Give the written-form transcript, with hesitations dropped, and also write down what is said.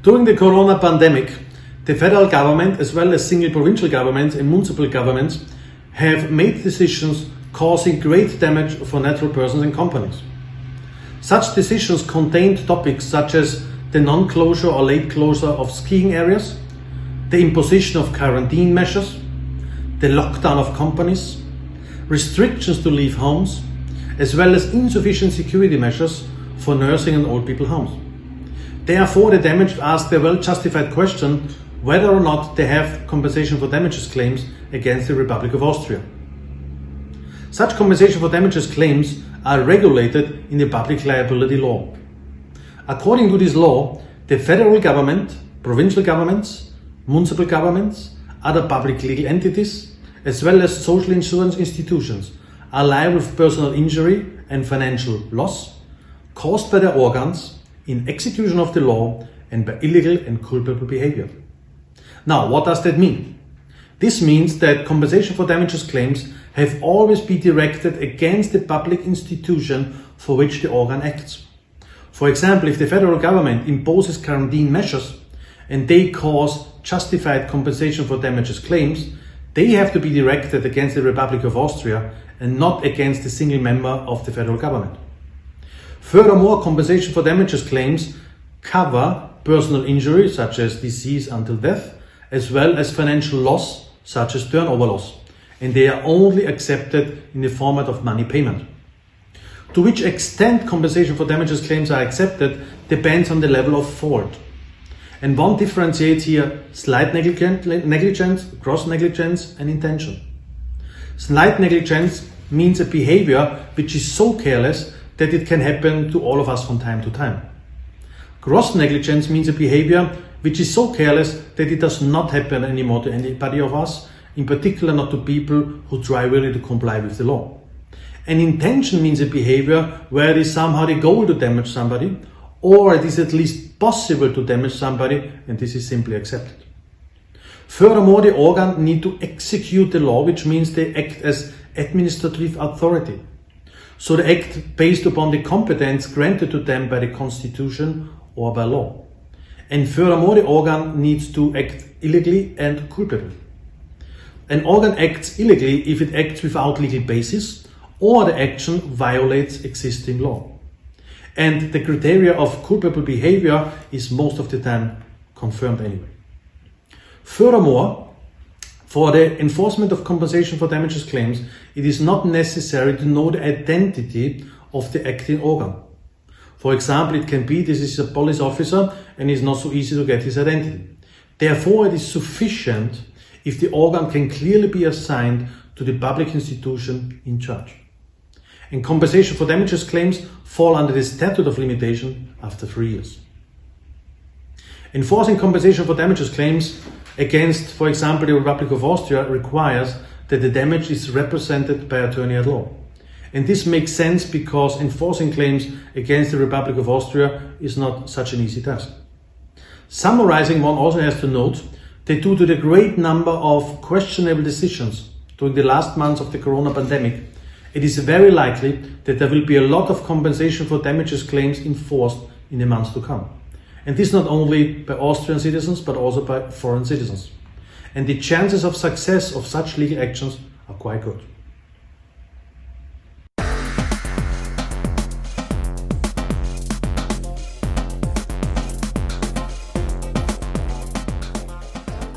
During the corona pandemic, the federal government, as well as single provincial governments and municipal governments, have made decisions causing great damage for natural persons and companies. Such decisions contained topics such as the non-closure or late closure of skiing areas, the imposition of quarantine measures, the lockdown of companies, restrictions to leave homes, as well as insufficient security measures for nursing and old people homes. Therefore, the damaged ask the well-justified question whether or not they have compensation for damages claims against the Republic of Austria. Such compensation for damages claims are regulated in the public liability law. According to this law, the federal government, provincial governments, municipal governments, other public legal entities, as well as social insurance institutions are liable for personal injury and financial loss caused by their organs in execution of the law and by illegal and culpable behavior. Now, what does that mean? This means that compensation for damages claims have always been directed against the public institution for which the organ acts. For example, if the federal government imposes quarantine measures and they cause justified compensation for damages claims, they have to be directed against the Republic of Austria and not against a single member of the federal government. Furthermore, compensation for damages claims cover personal injury such as disease until death, as well as financial loss such as turnover loss, and they are only accepted in the format of money payment. To which extent compensation for damages claims are accepted depends on the level of fault. And one differentiates here slight negligence, gross negligence and intention. Slight negligence means a behavior which is so careless that it can happen to all of us from time to time. Gross negligence means a behavior which is so careless that it does not happen anymore to anybody of us, in particular not to people who try really to comply with the law. And intention means a behavior where it is somehow the goal to damage somebody, or it is at least possible to damage somebody, and this is simply accepted. Furthermore, the organ need to execute the law, which means they act as administrative authority. So they act based upon the competence granted to them by the Constitution or by law. And furthermore, the organ needs to act illegally and culpably. An organ acts illegally if it acts without legal basis or the action violates existing law. And the criteria of culpable behavior is most of the time confirmed anyway. Furthermore, for the enforcement of compensation for damages claims, it is not necessary to know the identity of the acting organ. For example, it can be this is a police officer and it's not so easy to get his identity. Therefore, it is sufficient if the organ can clearly be assigned to the public institution in charge. And compensation for damages claims fall under the statute of limitation after 3 years. Enforcing compensation for damages claims against, for example, the Republic of Austria requires that the damage is represented by attorney at law. And this makes sense because enforcing claims against the Republic of Austria is not such an easy task. Summarizing, one also has to note that due to the great number of questionable decisions during the last months of the corona pandemic, it is very likely that there will be a lot of compensation for damages claims enforced in the months to come. And this not only by Austrian citizens, but also by foreign citizens. And the chances of success of such legal actions are quite good.